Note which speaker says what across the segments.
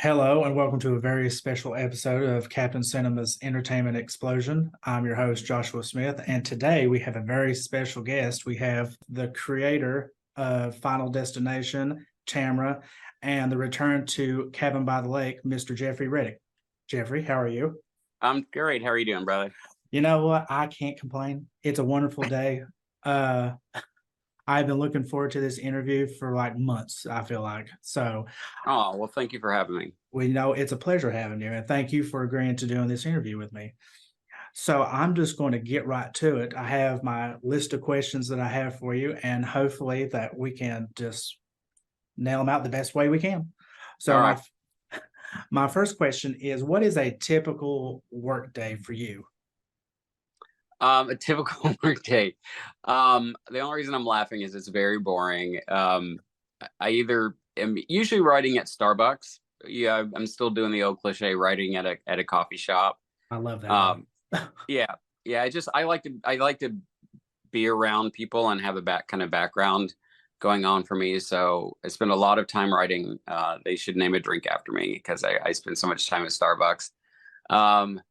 Speaker 1: Hello and welcome to a very special episode of Captain Cinema's Entertainment Explosion. I'm your host, Joshua Smith, and today we have a very special guest. We have the creator of Final Destination, Tamra, and the return to Cabin by the Lake, Mr. Jeffrey Reddick. Jeffrey, how are you?
Speaker 2: I'm great. How are you doing, brother?
Speaker 1: You know what? I can't complain. It's a wonderful day. Uh, I've been looking forward to this interview for like months, I feel like. So
Speaker 2: Oh, well, thank you for having me.
Speaker 1: we know it's a pleasure having you, and thank you for agreeing to doing this interview with me. So I'm just going to get right to it. I have my list of questions that I have for you, and hopefully that we can just nail them out the best way we can. So
Speaker 2: All
Speaker 1: my
Speaker 2: right.
Speaker 1: my first question is, what is a typical work day for you?
Speaker 2: A typical work day. The only reason I'm laughing is it's very boring. I either am usually writing at Starbucks. Yeah, I'm still doing the old cliche writing at a coffee shop.
Speaker 1: I love that
Speaker 2: Um,
Speaker 1: one.
Speaker 2: yeah, yeah. I like to be around people and have a kind of background going on for me. So I spend a lot of time writing. They should name a drink after me because I spend so much time at Starbucks. Um,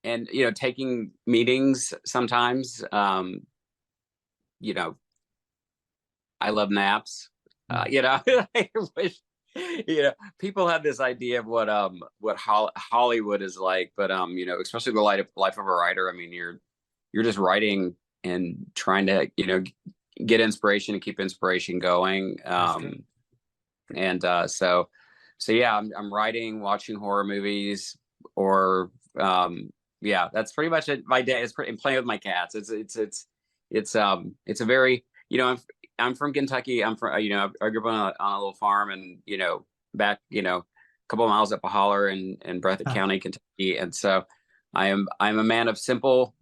Speaker 2: and taking meetings sometimes. You know, I love naps. I wish people have this idea of what Hollywood is like, but especially the life of a writer. I mean, you're just writing and trying to get inspiration and keep inspiration going.
Speaker 1: That's true.
Speaker 2: And so yeah, I'm writing, watching horror movies, or yeah, that's pretty much it. My day is pretty and playing with my cats. It's a very I'm from Kentucky. I'm from I grew up on a little farm, and back a couple of miles up a holler in Breathitt
Speaker 1: Huh.
Speaker 2: County, Kentucky, and so I'm a man of simple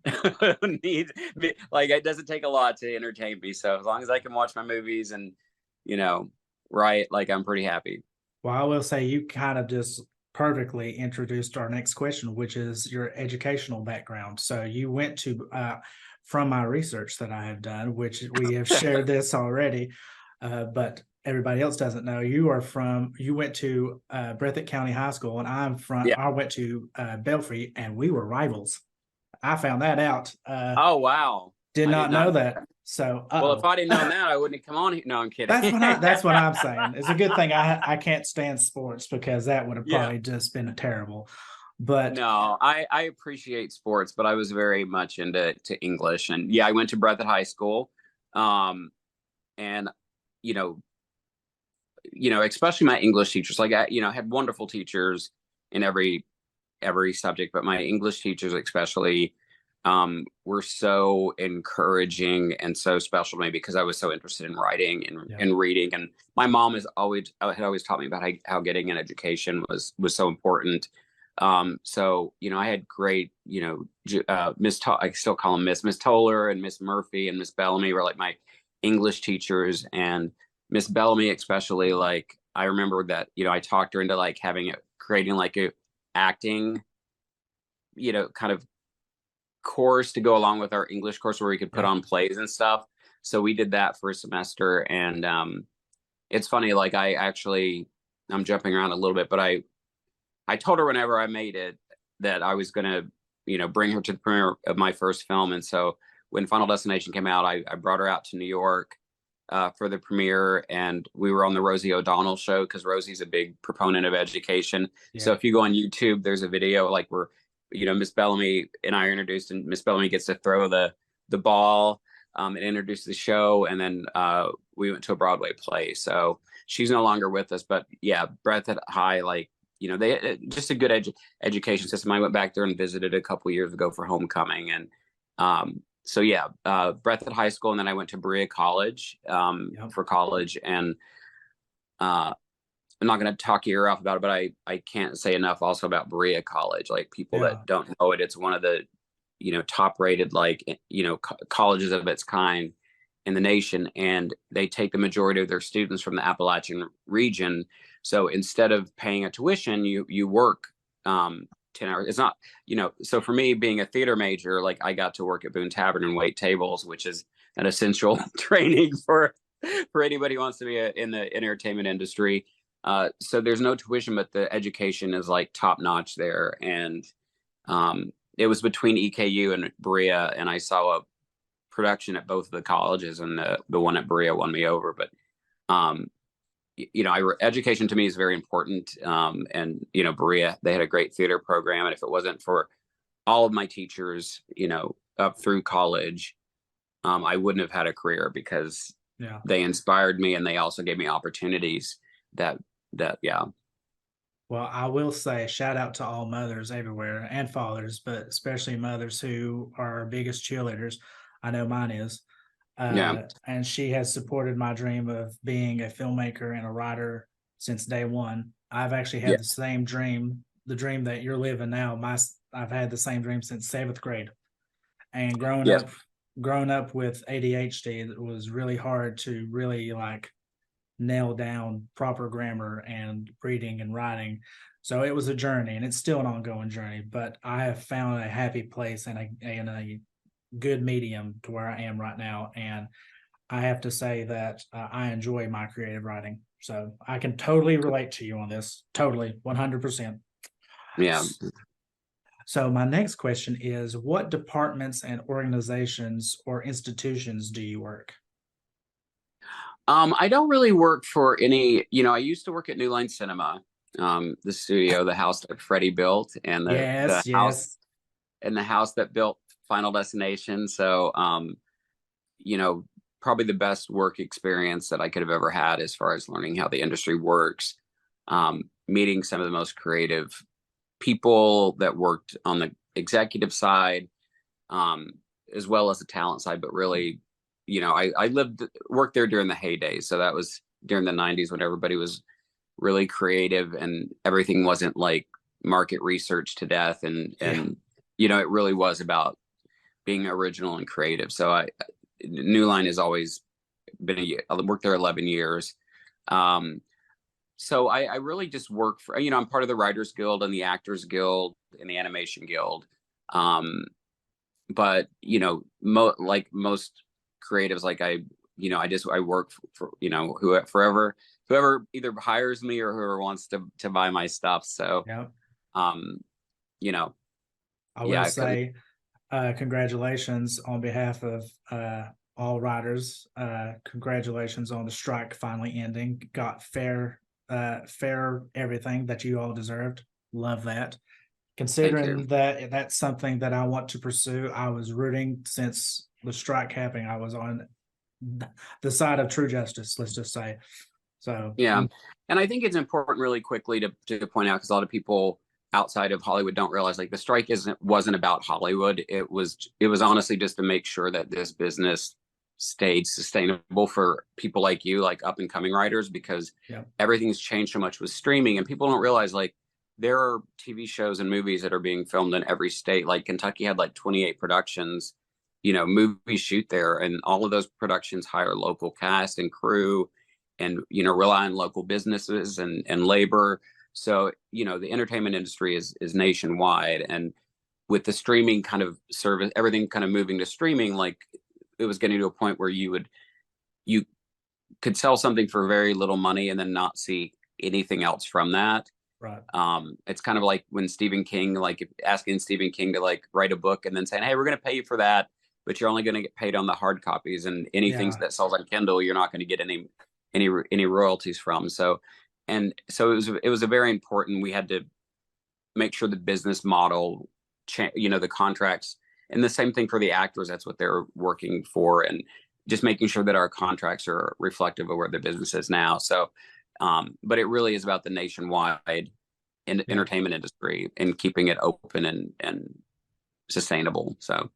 Speaker 2: needs. Like, it doesn't take a lot to entertain me. So as long as I can watch my movies and you know write, like, I'm pretty happy.
Speaker 1: Well, I will say you kind of just perfectly introduced our next question, which is your educational background. So you went to, from my research that I have done, which we have shared this already, but everybody else doesn't know. You went to Breathitt County High School, and
Speaker 2: Yeah.
Speaker 1: I went to Belfry, and we were rivals. I found that out.
Speaker 2: Oh, wow.
Speaker 1: Did
Speaker 2: I did
Speaker 1: not
Speaker 2: not
Speaker 1: know
Speaker 2: know
Speaker 1: that.
Speaker 2: that.
Speaker 1: So,
Speaker 2: Well, if
Speaker 1: uh-oh.
Speaker 2: I'd have known that, I wouldn't have come on here. No, I'm kidding.
Speaker 1: That's what I'm saying. It's a good thing I can't stand sports because that would have
Speaker 2: Yeah.
Speaker 1: probably just been terrible. But
Speaker 2: No, I appreciate sports, but I was very much into English. And yeah, I went to Breathitt High School. Um, and you know, especially my English teachers, like, I had wonderful teachers in every subject, but my English teachers especially were so encouraging and so special to me because I was so interested in writing and,
Speaker 1: yeah,
Speaker 2: and reading. And my mom had always taught me about how getting an education was so important. So I had great, I still call them Miss Toller and Miss Murphy and Miss Bellamy were like my English teachers, and Miss Bellamy especially. Like, I remember that I talked her into like creating like a acting kind of course to go along with our English course where we could put
Speaker 1: yeah,
Speaker 2: on plays and stuff. So we did that for a semester, and it's funny. Like, I'm jumping around a little bit, but I told her whenever I made it that I was gonna bring her to the premiere of my first film. And so when Final Destination came out, I brought her out to New York for the premiere, and we were on the Rosie O'Donnell show because Rosie's a big proponent of education. So
Speaker 1: yeah.
Speaker 2: if you go on YouTube, there's a video like where Miss Bellamy and I are introduced, and Miss Bellamy gets to throw the ball and introduce the show, and then we went to a Broadway play. So she's no longer with us, but yeah, Breathitt High, like, they just a good education system. I went back there and visited a couple years ago for homecoming, and so yeah, Breathitt High School, and then I went to Berea College
Speaker 1: Yep.
Speaker 2: for college. And uh, I'm not going to talk your ear off about it, but I can't say enough also about Berea College. Like, people
Speaker 1: Yeah.
Speaker 2: that don't know it, it's one of the top rated, like, colleges of its kind in the nation, and they take the majority of their students from the Appalachian region. So instead of paying a tuition, you work 10 hours. It's not, so for me, being a theater major, like, I got to work at Boone Tavern and wait tables, which is an essential training for anybody who wants to be in the entertainment industry. So there's no tuition, but the education is like top notch there. And it was between EKU and Berea, and I saw a production at both of the colleges, and the one at Berea won me over. But um, education to me is very important. And Berea, they had a great theater program, and if it wasn't for all of my teachers, up through college, I wouldn't have had a career, because
Speaker 1: Yeah.
Speaker 2: they inspired me, and they also gave me opportunities yeah.
Speaker 1: Well, I will say shout out to all mothers everywhere and fathers, but especially mothers who are our biggest cheerleaders. I know mine is.
Speaker 2: Yeah.
Speaker 1: And she has supported my dream of being a filmmaker and a writer since day one. I've actually
Speaker 2: Yeah.
Speaker 1: had the same dream, the dream that you're living now. I've had the same dream since seventh grade. And
Speaker 2: Yes.
Speaker 1: growing up with ADHD, it was really hard to really like nail down proper grammar and reading and writing. So it was a journey, and it's still an ongoing journey. But I have found a happy place and a good medium to where I am right now. And I have to say that I enjoy my creative writing. So I can totally relate to you on this. Totally, 100%.
Speaker 2: Yeah.
Speaker 1: So my next question is, what departments and organizations or institutions do you work?
Speaker 2: I don't really work for any, I used to work at New Line Cinema, the studio, the house that Freddie built, and the
Speaker 1: Yes,
Speaker 2: house
Speaker 1: yes.
Speaker 2: that built Final Destination. So, you know, probably the best work experience that I could have ever had as far as learning how the industry works, meeting some of the most creative people that worked on the executive side, um, as well as the talent side. But really, I worked there during the heyday. So that was during the 90s, when everybody was really creative and everything wasn't like market research to death. And it really was about being original and creative. So New Line has always been I worked there 11 years. So I really just work for, I'm part of the Writers Guild and the Actors Guild and the Animation Guild. But, like most creatives, like I work for, whoever either hires me or whoever wants to buy my stuff. So,
Speaker 1: Yeah.
Speaker 2: um, you know,
Speaker 1: I will
Speaker 2: yeah,
Speaker 1: say congratulations on behalf of all riders. Congratulations on the strike finally ending. Got fair everything that you all deserved. Love that.
Speaker 2: thank you.
Speaker 1: Considering that that's something that I want to pursue, I was rooting since the strike happening. I was on the side of true justice, let's just say. So
Speaker 2: Yeah. And I think it's important really quickly to point out, because a lot of people outside of Hollywood don't realize, like, the strike wasn't about Hollywood. It was honestly just to make sure that this business stayed sustainable for people like you, like up and coming writers, because
Speaker 1: yeah,
Speaker 2: everything's changed so much with streaming, and people don't realize, like, there are TV shows and movies that are being filmed in every state. Like Kentucky had like 28 productions, movies shoot there, and all of those productions hire local cast and crew, and rely on local businesses and labor. So the entertainment industry is nationwide, and with the streaming kind of service, everything kind of moving to streaming, like, it was getting to a point where you could sell something for very little money and then not see anything else from that.
Speaker 1: right.
Speaker 2: It's kind of like when Stephen King, like asking Stephen King to like write a book and then saying, hey, we're going to pay you for that, but you're only going to get paid on the hard copies, and anything
Speaker 1: Yeah,
Speaker 2: that sells on Kindle, you're not going to get any royalties from. So it was a very important, we had to make sure the business model, the contracts, and the same thing for the actors. That's what they're working for, and just making sure that our contracts are reflective of where the business is now. So, but it really is about the nationwide
Speaker 1: yeah.
Speaker 2: entertainment industry and keeping it open and sustainable. So,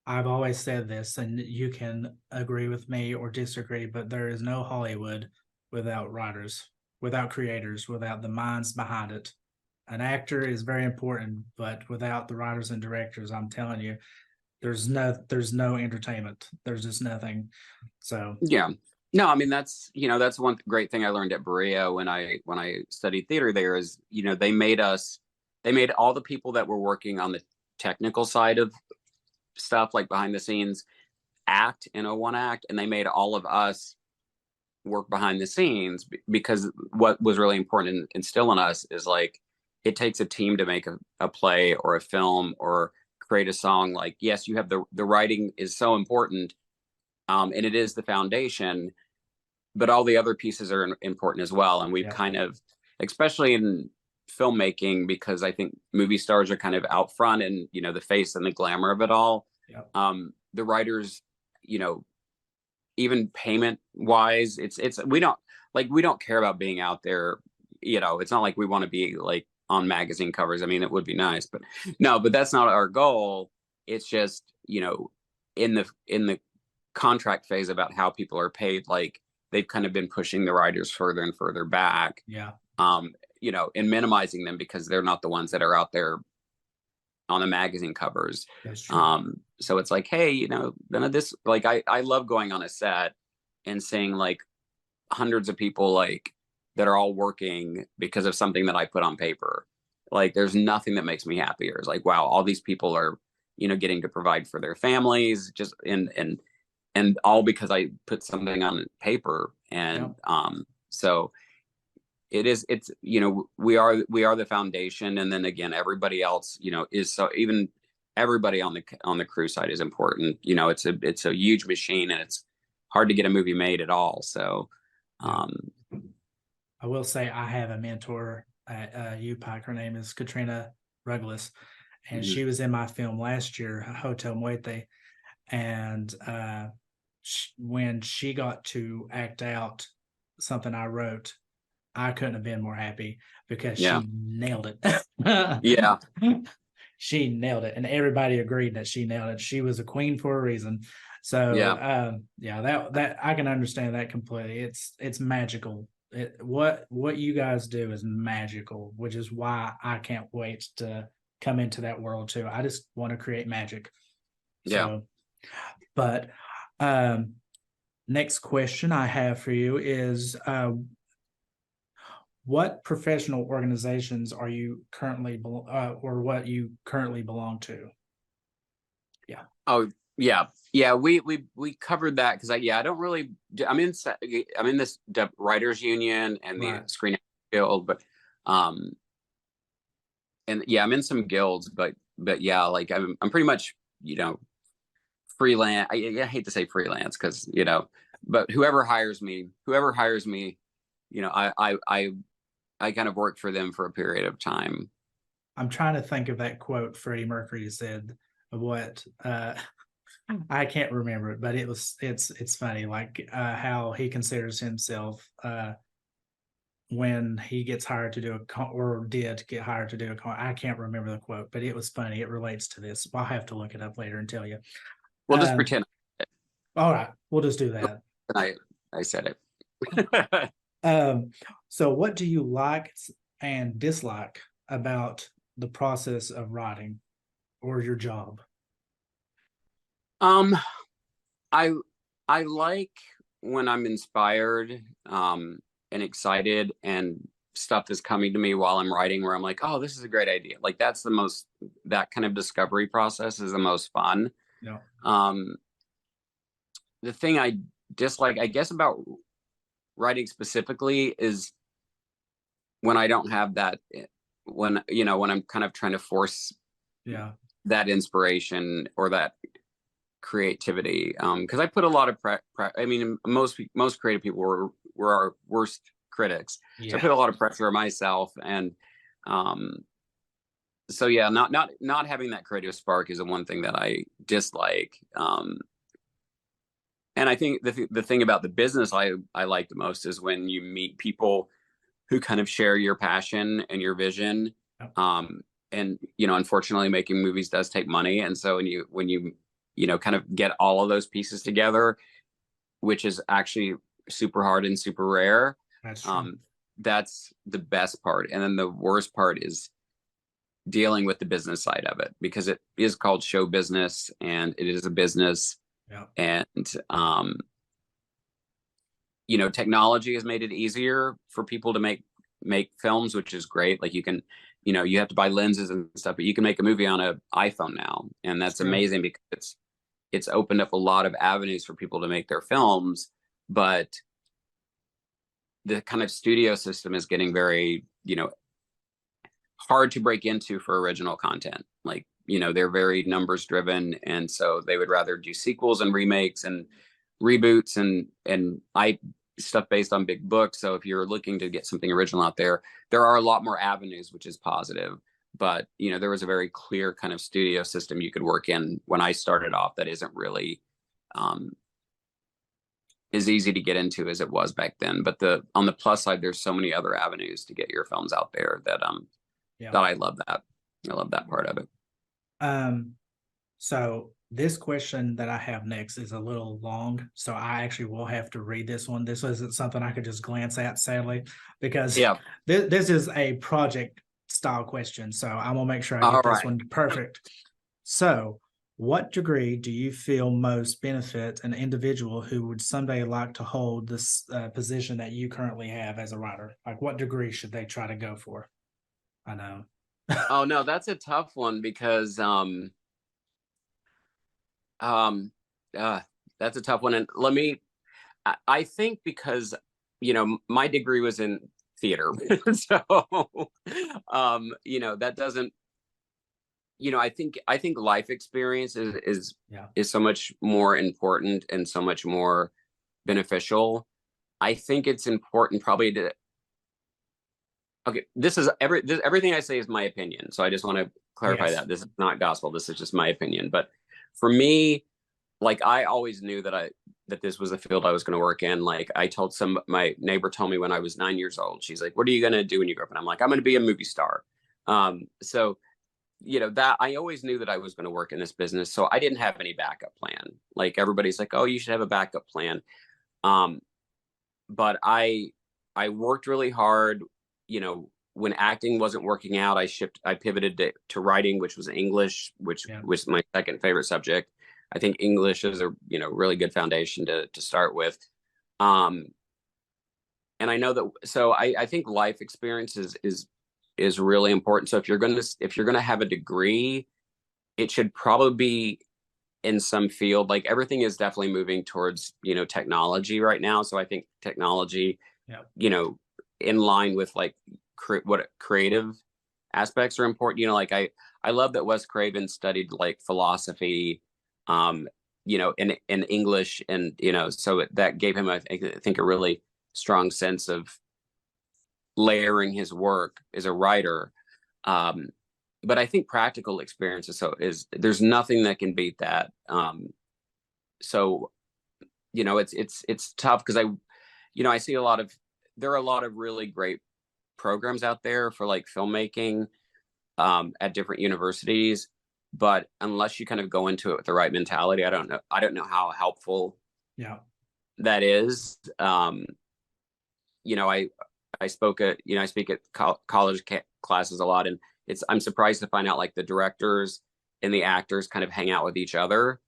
Speaker 1: I've always said this, and you can agree with me or disagree, but there is no Hollywood without writers, without creators, without the minds behind it. An actor is very important, but without the writers and directors, I'm telling you, there's no entertainment. There's just nothing. So
Speaker 2: yeah. No, I mean, that's one great thing I learned at Berea when I studied theater there is, they made all the people that were working on the technical side of stuff, like behind the scenes, act in a one act, and they made all of us work behind the scenes, because what was really important in instilling us is like it takes a team to make a play or a film or create a song. Like, yes, you have the writing is so important, and it is the foundation, but all the other pieces are important as well. And we've
Speaker 1: Yeah.
Speaker 2: kind of, especially in filmmaking, because I think movie stars are kind of out front and, you know, the face and the glamour of it all.
Speaker 1: Yeah.
Speaker 2: The writers, you know, even payment wise, we don't care about being out there. You know, it's not like we want to be like on magazine covers. I mean, it would be nice, but no, but that's not our goal. It's just, you know, in the contract phase about how people are paid, like they've kind of been pushing the writers further and further back.
Speaker 1: Yeah.
Speaker 2: You know, and minimizing them because they're not the ones that are out there on the magazine covers.
Speaker 1: That's true.
Speaker 2: So it's like, hey, you know, none of this, like I love going on a set and seeing like hundreds of people like that are all working because of something that I put on paper. Like there's nothing that makes me happier. It's like, wow, all these people are, you know, getting to provide for their families, just and all because I put something on paper. And so it's, you know, we are the foundation, and then again everybody else, you know, is, so even everybody on the crew side is important. You know, it's a huge machine, and it's hard to get a movie made at all. So
Speaker 1: I will say I have a mentor at UPAC. Her name is Katrina Ruggless, and she was in my film last year, Hotel Muerte. And when she got to act out something I wrote, I couldn't have been more happy because she nailed it.
Speaker 2: Yeah.
Speaker 1: She nailed it, and everybody agreed that she nailed it. She was a queen for a reason. So that I can understand that completely. It's magical. What you guys do is magical, which is why I can't wait to come into that world too. I just want to create magic. So, but next question I have for you is what professional organizations are you currently or what you currently belong to? Yeah.
Speaker 2: Oh yeah, yeah. We covered that because I don't really. I'm in this writers union and the Screen Guild, but and yeah, I'm in some guilds, but yeah, like I'm pretty much, you know, freelance. I hate to say freelance because, you know, but whoever hires me, you know, I kind of work for them for a period of time.
Speaker 1: I'm trying to think of that quote Freddie Mercury said of what I can't remember it, but it's funny, like how he considers himself when he gets hired to do or did get hired to do I can't remember the quote, but it was funny. It relates to this. I'll have to look it up later and tell you.
Speaker 2: We'll just pretend.
Speaker 1: All right, we'll just do that.
Speaker 2: I said it.
Speaker 1: So what do you like and dislike about the process of writing or your job?
Speaker 2: I like when I'm inspired and excited, and stuff is coming to me while I'm writing where I'm like, oh, this is a great idea. Like that kind of discovery process is the most fun.
Speaker 1: Yeah.
Speaker 2: The thing I dislike, I guess, about writing specifically is when I don't have that, when I'm kind of trying to force that inspiration or that creativity, because I put a lot of I mean, most creative people were our worst critics, so I put a lot of pressure on myself, and so yeah, not having that creative spark is the one thing that I dislike. And I think the thing about the business I like the most is when you meet people who kind of share your passion and your vision. And, you know, unfortunately making movies does take money. And so when you kind of get all of those pieces together, which is actually super hard and super rare, that's the best part. And then the worst part is dealing with the business side of it, because it is called show business and it is a business. And, you know, technology has made it easier for people to make films, which is great. Like you can, you know, you have to buy lenses and stuff, but you can make a movie on an iPhone now. And that's amazing because it's opened up a lot of avenues for people to make their films. But the kind of studio system is getting very, hard to break into for original content. Like, they're very numbers driven, and so they would rather do sequels and remakes and reboots and I stuff based on big books. So if you're looking to get something original out there, there are a lot more avenues, which is positive. But there was a very clear kind of studio system you could work in when I started off that isn't really as easy to get into as it was back then. But on the plus side, there's so many other avenues to get your films out there that
Speaker 1: Yeah.
Speaker 2: that I love that. I love that part of it.
Speaker 1: So this question that I have next is a little long, so I actually will have to read this one. This isn't something I could just glance at, sadly, because
Speaker 2: Yeah.
Speaker 1: this is a project style question. So I'm gonna make sure I get
Speaker 2: All
Speaker 1: this
Speaker 2: right.
Speaker 1: one perfect. So, what degree do you feel most benefit an individual who would someday like to hold this position that you currently have as a writer? Like, what degree should they try to go for? I know.
Speaker 2: Oh no, that's a tough one because um that's a tough one. And I think because my degree was in theater. So that doesn't, I think life experience
Speaker 1: Yeah.
Speaker 2: is so much more important and so much more beneficial. I think it's important probably to, okay, everything I say is my opinion. So I just want to clarify
Speaker 1: Yes.
Speaker 2: that this is not gospel. This is just my opinion. But for me, like, I always knew that this was a field I was going to work in. Like, my neighbor told me when I was 9 years old, she's like, "What are you going to do when you grow up?" And I'm like, "I'm going to be a movie star." So that I always knew that I was going to work in this business. So I didn't have any backup plan. Like, everybody's like, "Oh, you should have a backup plan." Um, but I worked really hard. When acting wasn't working out, I pivoted to writing, which was English, which
Speaker 1: Yeah.
Speaker 2: was my second favorite subject. I think English is a really good foundation to start with. Um, and I know that, so I think life experience is really important. So if you're gonna have a degree, it should probably be in some field. Like, everything is definitely moving towards technology right now. So I think technology,
Speaker 1: Yeah.
Speaker 2: in line with like what creative aspects are important. Like, I love that Wes Craven studied like philosophy, in English, and so that gave him, I think, a really strong sense of layering his work as a writer. But I think practical experience is there's nothing that can beat that. So it's tough because I see there are a lot of really great programs out there for like filmmaking at different universities, but unless you kind of go into it with the right mentality, I don't know how helpful
Speaker 1: Yeah.
Speaker 2: that is. I speak at college classes a lot, and I'm surprised to find out like the directors and the actors kind of hang out with each other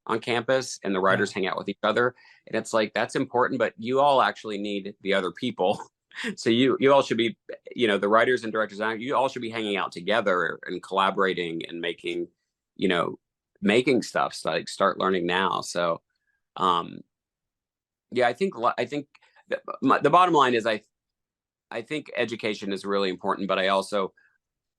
Speaker 2: on campus, and the
Speaker 1: Yeah.
Speaker 2: writers hang out with each other, and it's like, that's important, but you all actually need the other people. So you all should be, the writers and directors, you all should be hanging out together and collaborating and making stuff. So, like, start learning now. So um yeah, I think the bottom line is, I think education is really important, but I also,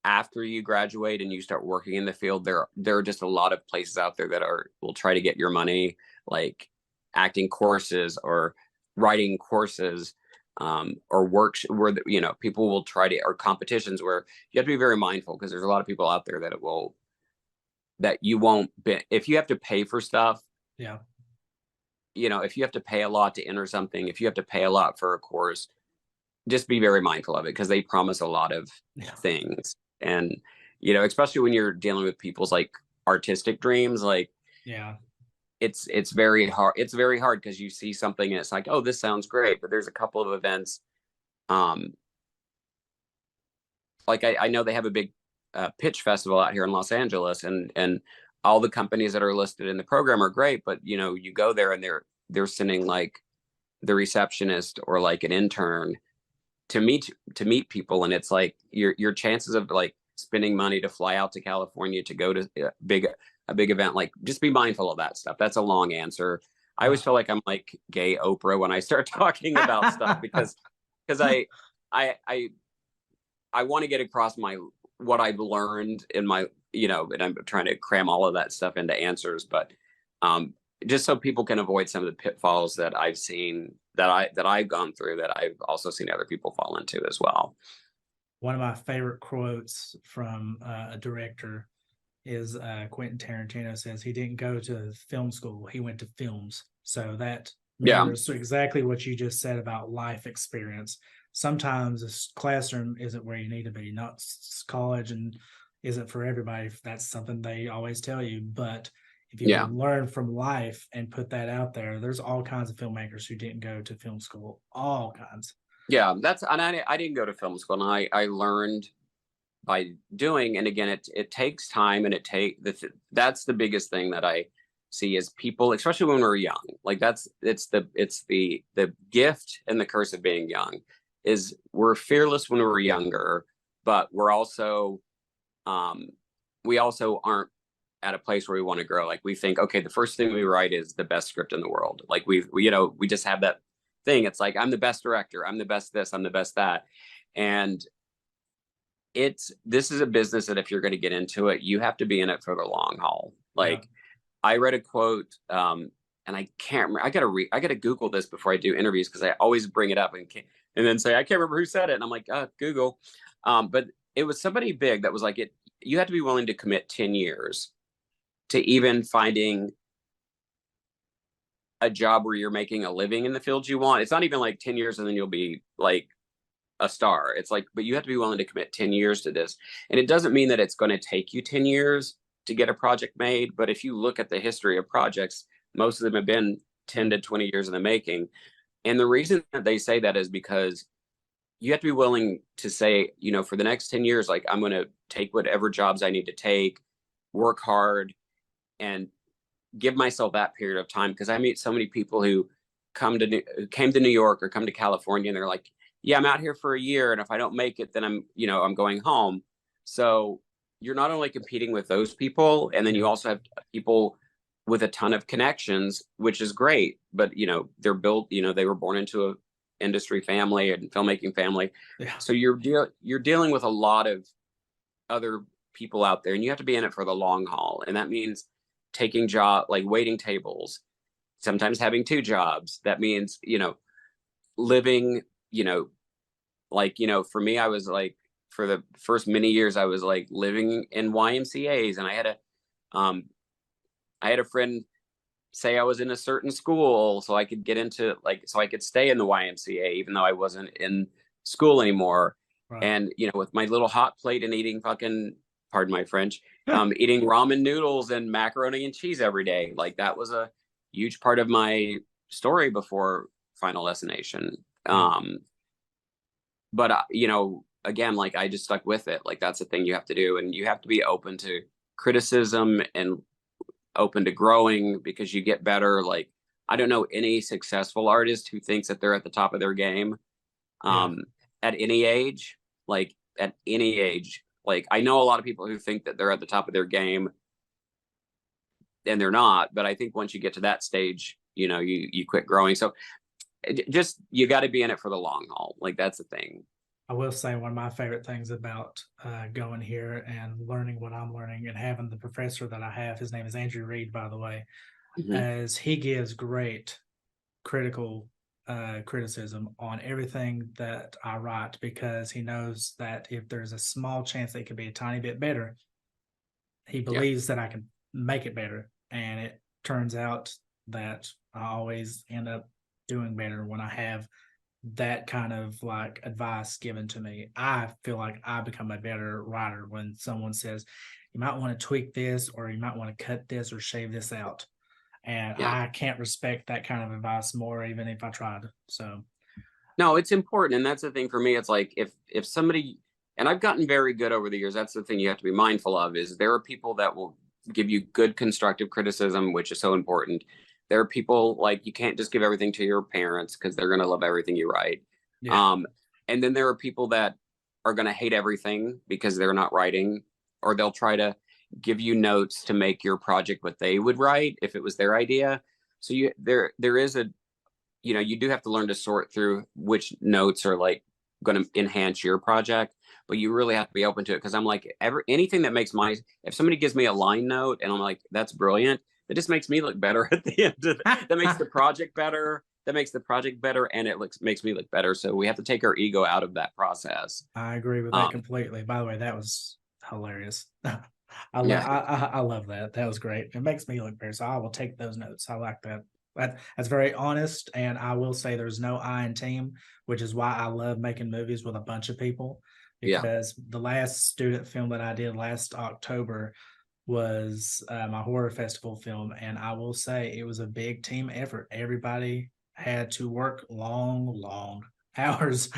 Speaker 2: after you graduate and you start working in the field, there are just a lot of places out there that will try to get your money, like acting courses or writing courses, or works where people will try to, or competitions where you have to be very mindful, because there's a lot of people out there that you won't be, if you have to pay for stuff.
Speaker 1: Yeah.
Speaker 2: If you have to pay a lot to enter something, if you have to pay a lot for a course, just be very mindful of it, because they promise a lot of
Speaker 1: Yeah.
Speaker 2: things. And especially when you're dealing with people's like artistic dreams, like,
Speaker 1: Yeah.
Speaker 2: it's very hard. It's very hard because you see something and it's like, oh, this sounds great, but there's a couple of events, um like, I know they have a big pitch festival out here in Los Angeles, and all the companies that are listed in the program are great, but you go there and they're sending like the receptionist or like an intern to meet people, and it's like your chances of like spending money to fly out to California to go to a big event, like, just be mindful of that stuff. That's a long answer. I always feel like I'm like gay Oprah when I start talking about stuff, because because I I want to get across my what I've learned in my, and I'm trying to cram all of that stuff into answers, but um, just so people can avoid some of the pitfalls that I've seen that I've gone through that I've also seen other people fall into as well.
Speaker 1: One of my favorite quotes from a director is Quentin Tarantino says he didn't go to film school, he went to films. So that
Speaker 2: Yeah,
Speaker 1: mirrors exactly what you just said about life experience. Sometimes a classroom isn't where you need to be, not college, and isn't for everybody. That's something they always tell you. But if you
Speaker 2: yeah,
Speaker 1: can learn from life and put that out there, there's all kinds of filmmakers who didn't go to film school, all kinds.
Speaker 2: yeah. That's and I didn't go to film school, and I learned by doing. And again, it takes time, and that's the biggest thing that I see is people, especially when we're young. Like it's the gift and the curse of being young is we're fearless when we're younger, but um we also aren't at a place where we want to grow. Like we think, okay, the first thing we write is the best script in the world. Like we just have that thing. It's like I'm the best director, I'm the best this, I'm the best that. And this is a business that if you're going to get into it, you have to be in it for the long haul.
Speaker 1: Yeah.
Speaker 2: Like I read a quote, and I can't remember. I gotta Google this before I do interviews because I always bring it up and then say I can't remember who said it, and I'm like, Google. But it was somebody big that was like it. You have to be willing to commit 10 years to even finding a job where you're making a living in the field you want. It's not even like 10 years and then you'll be like a star. It's like, but you have to be willing to commit 10 years to this. And it doesn't mean that it's going to take you 10 years to get a project made. But if you look at the history of projects, most of them have been 10 to 20 years in the making. And the reason that they say that is because you have to be willing to say, for the next 10 years, like I'm going to take whatever jobs I need to take, work hard, and give myself that period of time. Because I meet so many people who came to New York or come to California, and they're like, yeah, I'm out here for a year, and if I don't make it, then I'm going home. So you're not only competing with those people, and then you also have people with a ton of connections, which is great. But they're built. They were born into a industry family and filmmaking family.
Speaker 1: Yeah.
Speaker 2: So you're dealing with a lot of other people out there, and you have to be in it for the long haul. And that means taking like waiting tables, sometimes having two jobs. That means living, like for me, I was like for the first many years I was like living in YMCA's, and um I had a friend say I was in a certain school so I could get into so I could stay in the YMCA even though I wasn't in school anymore.
Speaker 1: Right.
Speaker 2: And with my little hot plate and eating fucking, pardon my French, eating ramen noodles and macaroni and cheese every day. Like that was a huge part of my story before Final Destination. But again, like I just stuck with it. Like that's the thing you have to do, and you have to be open to criticism and open to growing because you get better. Like I don't know any successful artist who thinks that they're at the top of their game at any age. Like at any age, like I know a lot of people who think that they're at the top of their game and they're not. But I think once you get to that stage, you quit growing. So just you got to be in it for the long haul. Like that's the thing.
Speaker 1: I will say one of my favorite things about going here and learning what I'm learning and having the professor that I have, his name is Andrew Reed, by the way, as he gives great critical criticism on everything that I write, because he knows that if there's a small chance that it could be a tiny bit better, he believes that I can make it better. And it turns out that I always end up doing better when I have that kind of like advice given to me. I feel like I become a better writer when someone says, you might want to tweak this, or you might want to cut this or shave this out. And I can't respect that kind of advice more, even if I tried. So
Speaker 2: no, it's important. And that's the thing for me. It's like if somebody, and I've gotten very good over the years, that's the thing you have to be mindful of, is there are people that will give you good constructive criticism, which is so important. There are people like you can't just give everything to your parents because they're going to love everything you write. And then there are people that are going to hate everything because they're not writing, or they'll try to give you notes to make your project what they would write if it was their idea. So there is you do have to learn to sort through which notes are like going to enhance your project, but you really have to be open to it. Because I'm like, anything that makes if somebody gives me a line note and I'm like, that's brilliant, it just makes me look better at the end of that makes the project better. That makes the project better, and makes me look better. So we have to take our ego out of that process.
Speaker 1: I agree with that completely. By the way, that was hilarious.
Speaker 2: Yeah,
Speaker 1: I love that. That was great. It makes me look better. So I will take those notes. I like that. That's very honest. And I will say there's no I in team, which is why I love making movies with a bunch of people.
Speaker 2: yeah,
Speaker 1: Because the last student film that I did last October was my horror festival film. And I will say it was a big team effort. Everybody had to work long hours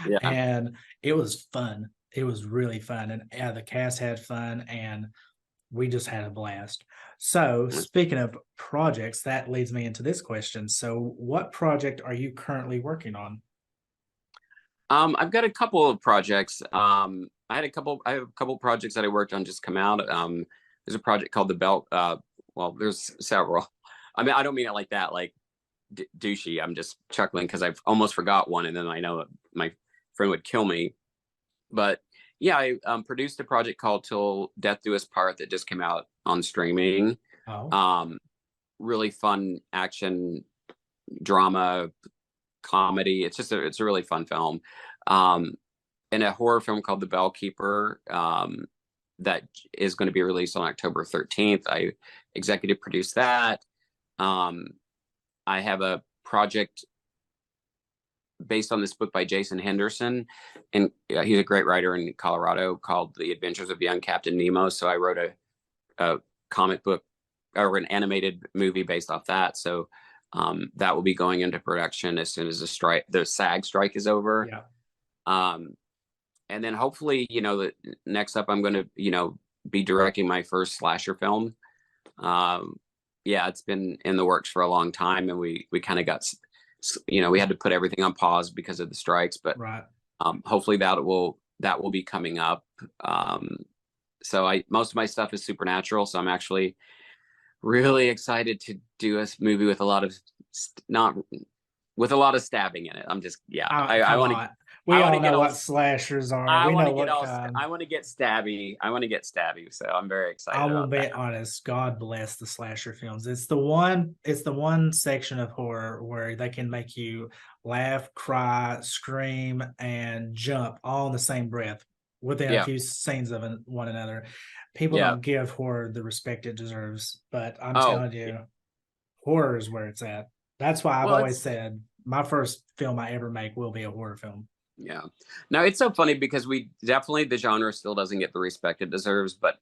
Speaker 2: yeah.
Speaker 1: and it was fun. It was really fun. And the cast had fun and we just had a blast. So, speaking of projects, that leads me into this question. So, what project are you currently working on?
Speaker 2: I've got a couple of projects. I have a couple projects that I worked on just come out. There's a project called the Belt. Well, there's several. I mean, I don't mean it like that, like douchey. I'm just chuckling because I've almost forgot one, and then I know that my friend would kill me. But yeah, I produced a project called "Till Death Do Us Part" that just came out on streaming.
Speaker 1: Oh,
Speaker 2: Um, Really fun action drama comedy. It's a really fun film. Um, and a horror film called The Bellkeeper that is going to be released on October 13th. I executive produced that. Um, I have a project based on this book by Jason Henderson, and he's a great writer in Colorado called The Adventures of Young Captain Nemo. So I wrote a comic book or an animated movie based off that. So that will be going into production as soon as the SAG strike is over.
Speaker 1: yeah.
Speaker 2: Um, and then hopefully, the next up, I'm going to, be directing my first slasher film. Yeah, it's been in the works for a long time, and we kind of got, we had to put everything on pause because of the strikes, but
Speaker 1: Right.
Speaker 2: hopefully that will be coming up. So most of my stuff is supernatural, so I'm actually really excited to do a movie with a lot of not with a lot of stabbing in it. I'm just I
Speaker 1: Come
Speaker 2: want to
Speaker 1: on. We
Speaker 2: I want
Speaker 1: all
Speaker 2: to get
Speaker 1: know
Speaker 2: all
Speaker 1: what slashers are.
Speaker 2: I
Speaker 1: We
Speaker 2: want
Speaker 1: know
Speaker 2: to get
Speaker 1: what
Speaker 2: all
Speaker 1: kind.
Speaker 2: I want to get stabby. I want to get stabby. So I'm very
Speaker 1: I
Speaker 2: excited
Speaker 1: will
Speaker 2: about
Speaker 1: be
Speaker 2: that.
Speaker 1: honest. God bless the slasher films. It's the one section of horror where they can make you laugh, cry, scream, and jump all in the same breath within a
Speaker 2: Yeah.
Speaker 1: few scenes of one another. People
Speaker 2: Yeah.
Speaker 1: don't give horror the respect it deserves, but I'm
Speaker 2: Oh,
Speaker 1: telling you, horror is where it's at. That's why I've
Speaker 2: well,
Speaker 1: always
Speaker 2: it's
Speaker 1: said my first film I ever make will be a horror film.
Speaker 2: yeah. Now it's so funny because the genre still doesn't get the respect it deserves, but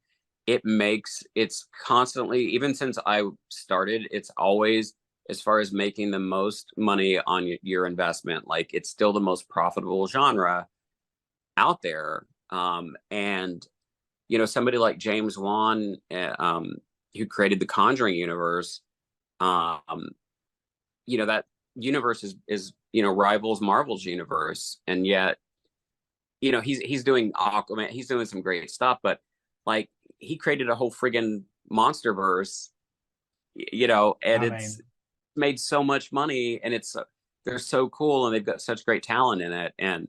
Speaker 2: it's constantly, even since I started, it's always, as far as making the most money on your investment, like it's still the most profitable genre out there. And somebody like James Wan, who created the Conjuring universe, um, that universe is rivals Marvel's universe, and yet he's doing Aquaman, he's doing some great stuff, but like he created a whole friggin' monster verse, and
Speaker 1: I
Speaker 2: it's
Speaker 1: mean,
Speaker 2: made so much money, and they're so cool, and they've got such great talent in it, and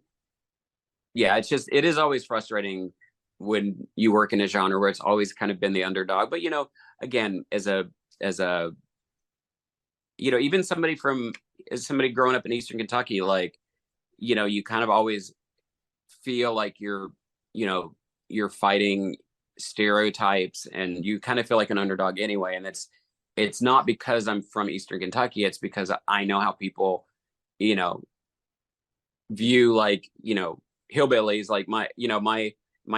Speaker 2: yeah, it is always frustrating when you work in a genre where it's always kind of been the underdog, but again, as a even as somebody growing up in Eastern Kentucky, like you kind of always feel like you know you're fighting stereotypes, and you kind of feel like an underdog anyway, and it's not because I'm from Eastern Kentucky, it's because I know how people you know view, like hillbillies, like my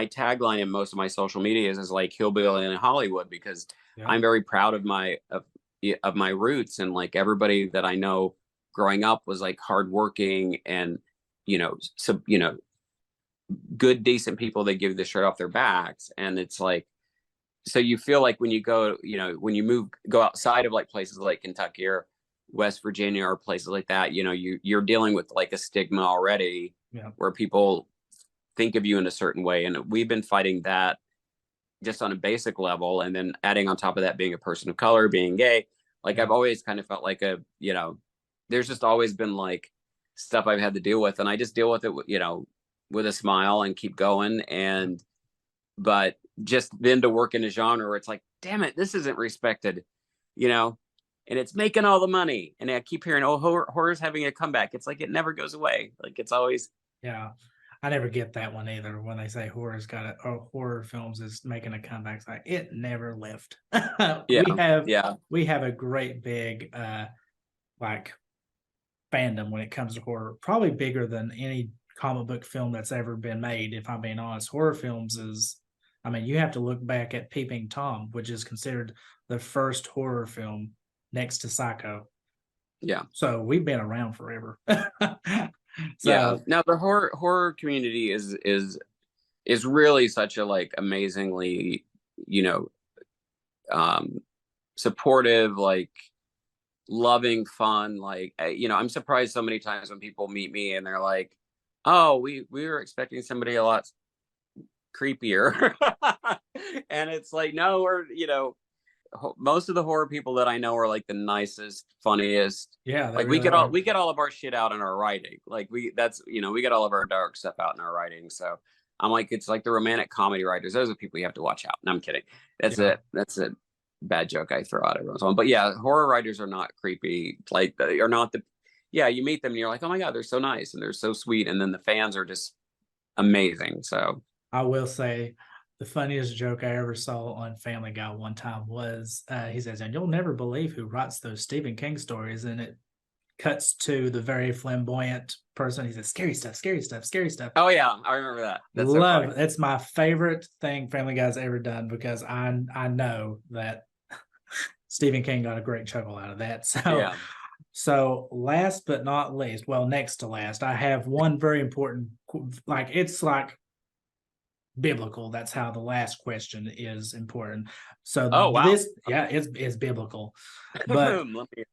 Speaker 2: tagline in most of my social media is like hillbilly in Hollywood, because
Speaker 1: yeah.
Speaker 2: I'm very proud of my roots, and like everybody that I know growing up was like hardworking, and so good, decent people. They give the shirt off their backs, and it's like, so you feel like when you go, when you go outside of like places like Kentucky or West Virginia or places like that, you're dealing with like a stigma already,
Speaker 1: Yeah.
Speaker 2: where people think of you in a certain way, and we've been fighting that just on a basic level, and then adding on top of that being a person of color, being gay. Like
Speaker 1: Yeah.
Speaker 2: I've always kind of felt like a there's just always been like stuff I've had to deal with, and I just deal with it, with a smile and keep going. And but just then to work in a genre where it's like, damn it, this isn't respected, you know, and it's making all the money, and I keep hearing, oh, horror's having a comeback. It's like it never goes away. Like it's always.
Speaker 1: Yeah. I never get that one either when they say horror's got it or horror films is making a comeback. It's like it never left.
Speaker 2: Yeah,
Speaker 1: we
Speaker 2: yeah,
Speaker 1: have a great big like fandom when it comes to horror, probably bigger than any comic book film that's ever been made, if I'm being honest. Horror films is, I mean, you have to look back at Peeping Tom, which is considered the first horror film next to Psycho.
Speaker 2: yeah,
Speaker 1: So we've been around forever.
Speaker 2: yeah.
Speaker 1: So
Speaker 2: Now the horror community is really such a like amazingly, you know, um supportive, like loving, fun. Like I'm surprised so many times when people meet me and they're like, oh, we were expecting somebody a lot creepier. And it's like, no, we're, most of the horror people that I know are like the nicest, funniest.
Speaker 1: yeah, they
Speaker 2: Like we
Speaker 1: really
Speaker 2: get all
Speaker 1: are.
Speaker 2: we get all of our shit out in our writing. Like we get all of our dark stuff out in our writing. So I'm like, it's like the romantic comedy writers. Those are people you have to watch out. And I'm kidding. That's
Speaker 1: Yeah.
Speaker 2: it. That's a bad joke I throw out every once in a while. But yeah, horror writers are not creepy. Like they are not the. Yeah, you meet them and you're like, oh my god, they're so nice and they're so sweet. And then the fans are just amazing. So
Speaker 1: I will say the funniest joke I ever saw on Family Guy one time was he says, and you'll never believe who writes those Stephen King stories. And it cuts to the very flamboyant person. He says, scary stuff, scary stuff, scary stuff.
Speaker 2: oh yeah, I remember that. That's so funny.
Speaker 1: Love that's my favorite thing Family Guy's ever done because I know that Stephen King got a great chuckle out of that.
Speaker 2: Yeah.
Speaker 1: So last but not least, well, next to last, I have one very important, like it's like biblical. That's how the last question is important. So
Speaker 2: Oh wow.
Speaker 1: yeah, it's biblical. But
Speaker 2: Let me.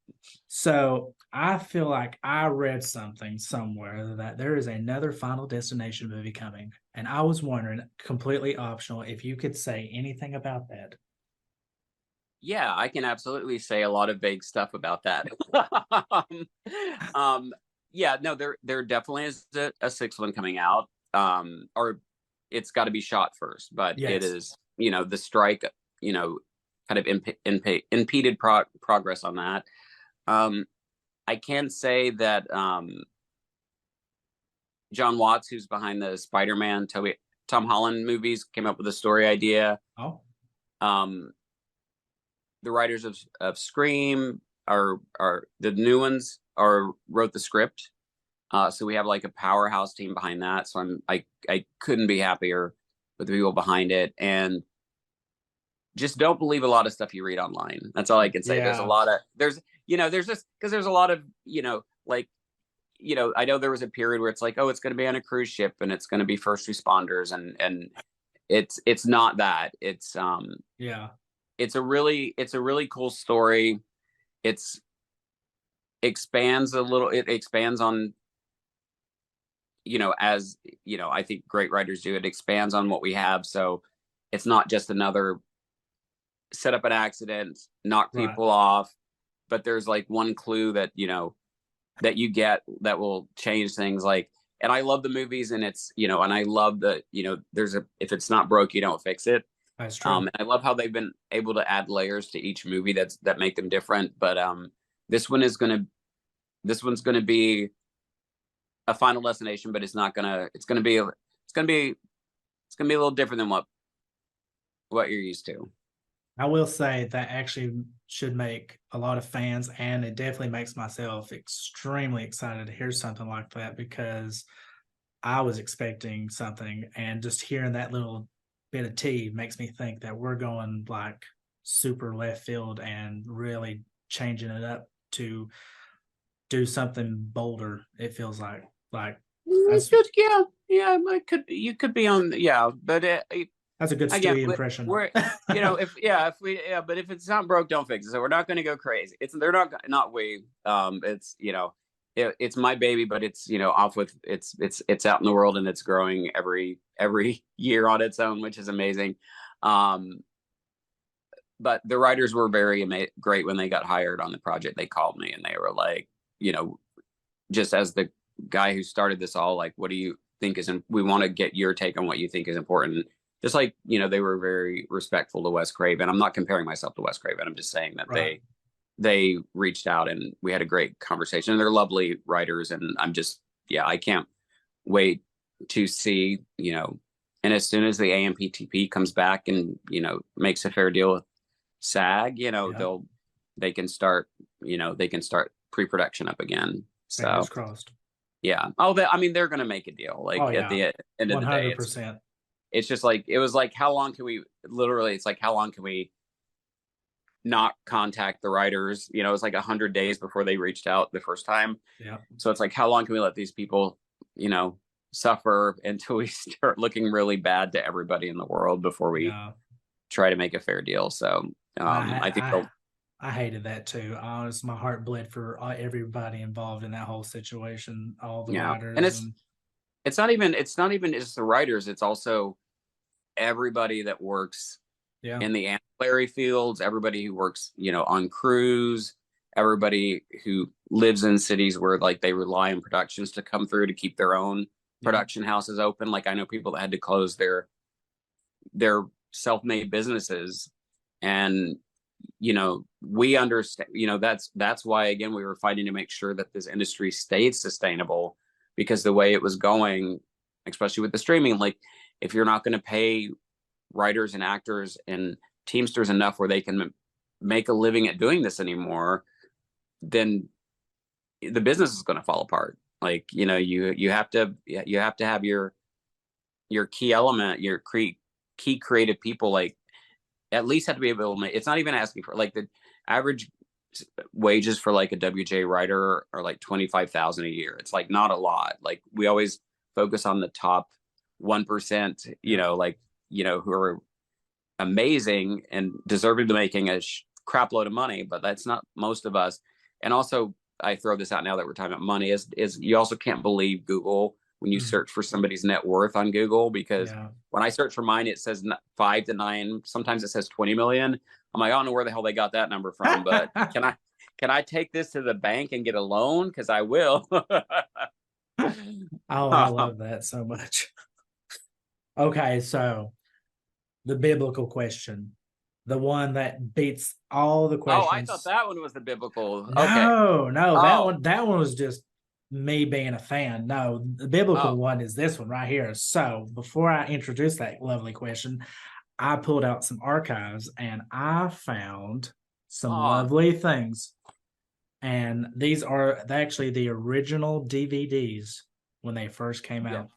Speaker 1: so I feel like I read something somewhere that there is another Final Destination movie coming. And I was wondering, completely optional, if you could say anything about that.
Speaker 2: Yeah, I can absolutely say a lot of vague stuff about that. um, yeah, no, there definitely is a sixth one coming out. Or it's got to be shot first, but it
Speaker 1: Yes.
Speaker 2: is, the strike, kind of impeded progress on that. I can say that John Watts, who's behind the Spider-Man, Tom Holland movies, came up with a story idea.
Speaker 1: Oh,
Speaker 2: Um, the writers of Scream are the new ones wrote the script. So we have like a powerhouse team behind that. So I couldn't be happier with the people behind it. And just don't believe a lot of stuff you read online. That's all I can say. There's a
Speaker 1: yeah.
Speaker 2: lot of there's just because there's a lot of like I know there was a period where it's like, oh, it's going to be on a cruise ship and it's going to be first responders, and it's not that.
Speaker 1: Yeah.
Speaker 2: It's a really cool story. It's expands a little. It expands on, as I think great writers do. It expands on what we have, so it's not just another set up an accident, knock
Speaker 1: Right.
Speaker 2: people off, but there's like one clue that that you get that will change things. Like, and I love the movies, and it's and I love the there's if it's not broke, you don't fix it.
Speaker 1: That's true.
Speaker 2: And I love how they've been able to add layers to each movie that make them different. But this one's gonna be a Final Destination, but it's gonna be a little different than what you're used to.
Speaker 1: I will say that actually should make a lot of fans, and it definitely makes myself extremely excited to hear something like that because I was expecting something, and just hearing that little bit of tea makes me think that we're going like super left field and really changing it up to do something bolder. It feels like that's
Speaker 2: Yeah, you could be on, yeah, but
Speaker 1: that's a good
Speaker 2: again,
Speaker 1: Stewie impression.
Speaker 2: we're but if it's not broke, don't fix it. So we're not going to go crazy. They're not we. It's it's my baby, but it's off with it's out in the world and it's growing every year on its own, which is amazing. But the writers were very great when they got hired on the project. They called me and they were like, just as the guy who started this all, like, what do you think we want to get your take on what you think is important. Just like, they were very respectful to Wes Craven. I'm not comparing myself to Wes Craven. I'm just saying that
Speaker 1: Right.
Speaker 2: they reached out and we had a great conversation. They're lovely writers, and I can't wait to see, and as soon as the AMPTP comes back and, makes a fair deal with SAG,
Speaker 1: Yeah.
Speaker 2: they can start pre-production up again.
Speaker 1: Fingers
Speaker 2: So
Speaker 1: crossed.
Speaker 2: yeah. They're going to make a deal.
Speaker 1: Oh
Speaker 2: Like at
Speaker 1: yeah.
Speaker 2: the end of the day,
Speaker 1: 100%.
Speaker 2: it's just like, it was like, how long can we literally, it's like, how long can we not contact the writers? It's like 100 days before they reached out the first time.
Speaker 1: Yeah.
Speaker 2: So it's like, how long can we let these people, suffer until we start looking really bad to everybody in the world before we
Speaker 1: Yeah.
Speaker 2: try to make a fair deal? So I think
Speaker 1: I hated that too. Honest, my heart bled for everybody involved in that whole situation, all the
Speaker 2: and
Speaker 1: writers, and
Speaker 2: it's not even just the writers. It's also everybody that works
Speaker 1: yeah,
Speaker 2: in the ancillary fields, everybody who works, on crews, everybody who lives in cities where like they rely on productions to come through to keep their own
Speaker 1: yeah,
Speaker 2: production houses open. Like I know people that had to close their self-made businesses, and we understand, that's why, again, we were fighting to make sure that this industry stayed sustainable, because the way it was going, especially with the streaming, like if you're not going to pay writers and actors and teamsters enough where they can make a living at doing this anymore, then the business is going to fall apart. Like, you have to have your key element, your key creative people, like at least have to be able to make. It's not even asking for, like, the average wages for like a WJ writer are like 25,000 a year. It's like not a lot. Like we always focus on the top 1%, who are amazing and deserving to making a crap load of money, but that's not most of us. And also, I throw this out now that we're talking about money, is you also can't believe Google when you search for somebody's net worth on Google, because
Speaker 1: yeah.
Speaker 2: when I search for mine, it says 5 to 9. Sometimes it says 20 million. I'm like, I don't know where the hell they got that number from, but can I take this to the bank and get a loan? Because I will.
Speaker 1: Oh, I love that so much. Okay, so the biblical question, the one that beats all the
Speaker 2: Oh, I thought
Speaker 1: questions.
Speaker 2: that one was the biblical. Okay.
Speaker 1: No,
Speaker 2: Oh,
Speaker 1: that one was just me being a fan. No, the biblical
Speaker 2: oh,
Speaker 1: one is this one right here. So before I introduce that lovely question, I pulled out some archives and I found some
Speaker 2: oh,
Speaker 1: lovely things. And these are actually the original DVDs when they first came
Speaker 2: yeah.
Speaker 1: out.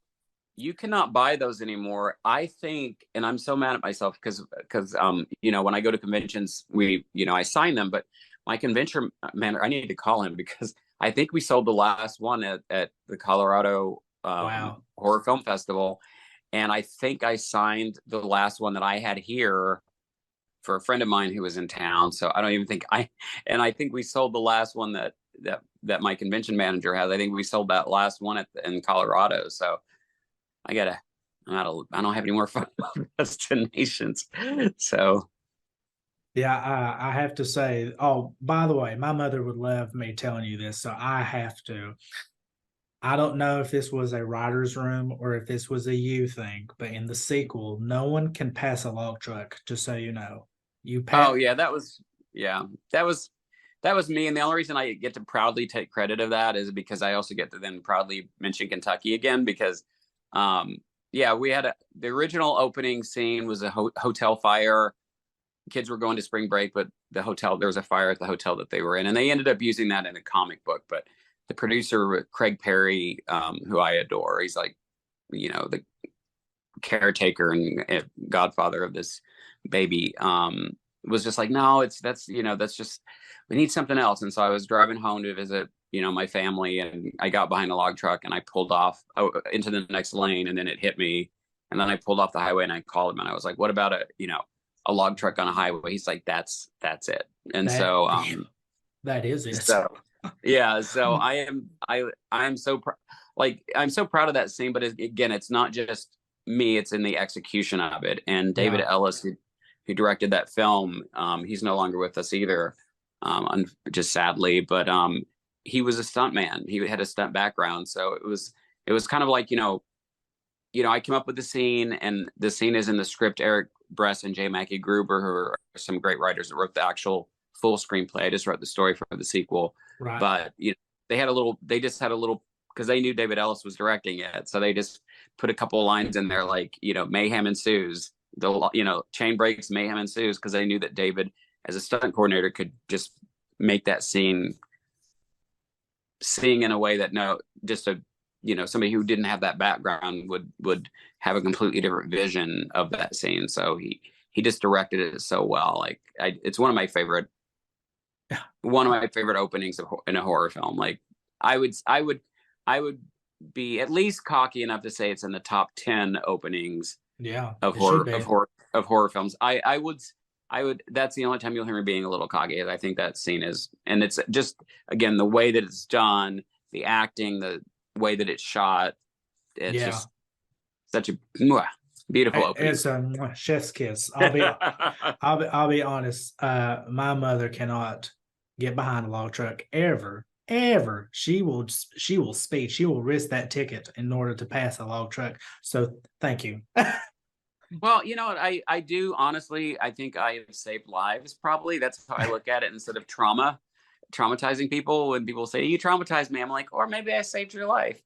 Speaker 2: You cannot buy those anymore. I think, and I'm so mad at myself because when I go to conventions, I sign them, but my convention manager, I need to call him because I think we sold the last one at the Colorado
Speaker 1: Wow.
Speaker 2: Horror Film Festival, and I think I signed the last one that I had here for a friend of mine who was in town. So I don't even think and I think we sold the last one that my convention manager has. I think we sold that last one in Colorado. So I don't have any more fun destinations. So
Speaker 1: Yeah, I have to say, oh, by the way, my mother would love me telling you this, so I have to. I don't know if this was a writer's room or if this was a you thing, but in the sequel, no one can pass a log truck, just so you know. You
Speaker 2: oh
Speaker 1: pat
Speaker 2: yeah, that was me. And the only reason I get to proudly take credit of that is because I also get to then proudly mention Kentucky again, because we had the original opening scene was a hotel fire. Kids were going to spring break, but there was a fire at the hotel that they were in, and they ended up using that in a comic book. But the producer, Craig Perry, who I adore, he's like, the caretaker and godfather of this baby, was just like, no, that's just, we need something else. And so I was driving home to visit, my family, and I got behind a log truck and I pulled off into the next lane, and then it hit me. And then I pulled off the highway and I called him and I was like, what about a log truck on a highway? He's like, that's it. And
Speaker 1: that.
Speaker 2: so,
Speaker 1: That is it.
Speaker 2: so yeah, so I'm so I'm so proud of that scene, but again, it's not just me, it's in the execution of it. And David
Speaker 1: Yeah.
Speaker 2: Ellis, who directed that film, he's no longer with us either, just sadly, but he was a stuntman. He had a stunt background, so it was kind of like, I came up with the scene, and the scene is in the script. Eric Bress and J. Mackie Gruber, who are some great writers that wrote the actual full screenplay. I just wrote the story for the sequel,
Speaker 1: Right.
Speaker 2: but they just had a little, because they knew David Ellis was directing it, so they just put a couple of lines in there like, mayhem ensues. Chain breaks, mayhem ensues, because they knew that David, as a stunt coordinator, could just make that scene sing in a way that somebody who didn't have that background would have a completely different vision of that scene. So he just directed it so well. Like, it's one of my favorite openings in a horror film. Like, I would be at least cocky enough to say it's in the top 10 openings
Speaker 1: Yeah,
Speaker 2: of
Speaker 1: it should
Speaker 2: horror films. I would that's the only time you'll hear me being a little cocky. I think that scene is, and it's just, again, the way that it's done, the acting, the way that it's shot, it's
Speaker 1: Yeah.
Speaker 2: just such a beautiful opening.
Speaker 1: It's a chef's kiss. I'll be honest. My mother cannot get behind a log truck ever, ever. She will speed. She will risk that ticket in order to pass a log truck. So thank you.
Speaker 2: Well, you know what? I do honestly, I think I have saved lives, probably. That's how I look at it, instead of traumatizing people. When people say, you traumatized me, I'm like, or maybe I saved your life.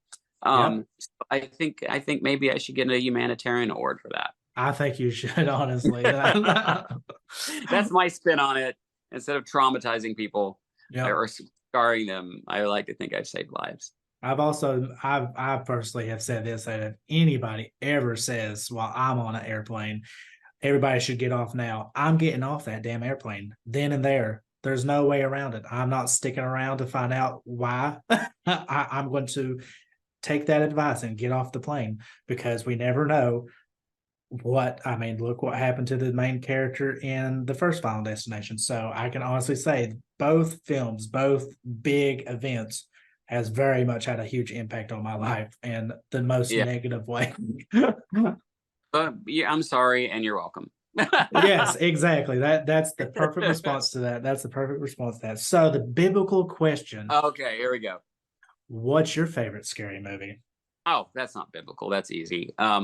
Speaker 1: Yep.
Speaker 2: So I think maybe I should get a humanitarian award for that.
Speaker 1: I think you should, honestly.
Speaker 2: That's my spin on it. Instead of traumatizing people
Speaker 1: Yep.
Speaker 2: or scarring them, I like to think I've saved lives.
Speaker 1: I personally have said this, that if anybody ever says while I'm on an airplane, everybody should get off now, I'm getting off that damn airplane then and there. There's no way around it. I'm not sticking around to find out why. I'm going to take that advice and get off the plane, because we never know look what happened to the main character in the first Final Destination. So I can honestly say both films, both big events, has very much had a huge impact on my life in the most
Speaker 2: Yeah.
Speaker 1: negative way.
Speaker 2: But yeah, I'm sorry, and you're welcome.
Speaker 1: Yes, exactly. That's the perfect response to that. That's the perfect response to that. So the biblical question:
Speaker 2: Okay, here we go.
Speaker 1: what's your favorite scary movie?
Speaker 2: Oh, that's not biblical. That's easy.
Speaker 1: Ah,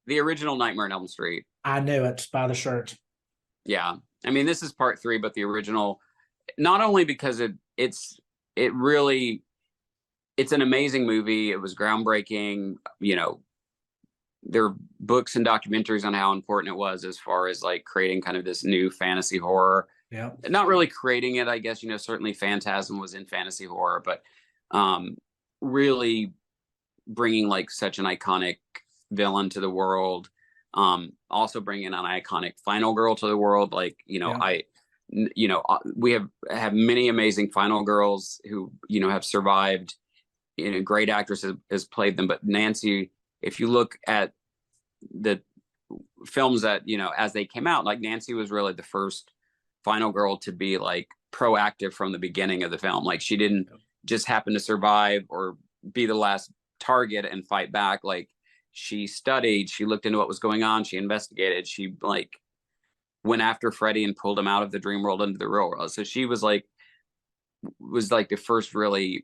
Speaker 2: The original Nightmare on Elm Street.
Speaker 1: I knew it by the shirt.
Speaker 2: Yeah, I mean, this is part 3, but the original, not only because it really, it's an amazing movie. It was groundbreaking. There are books and documentaries on how important it was, as far as like creating kind of this new fantasy horror.
Speaker 1: Yeah.
Speaker 2: Not really creating it, I guess. Certainly Phantasm was in fantasy horror, but really bringing like such an iconic villain to the world. Also bringing an iconic final girl to the world. Like, we have many amazing final girls who, have survived. Great actress has played them, but Nancy, if you look at the films that, as they came out, like, Nancy was really the first final girl to be like proactive from the beginning of the film. Like, she didn't just happen to survive or be the last target and fight back. Like, she studied, she looked into what was going on, she investigated, she like went after Freddy and pulled him out of the dream world into the real world. So she was like the first really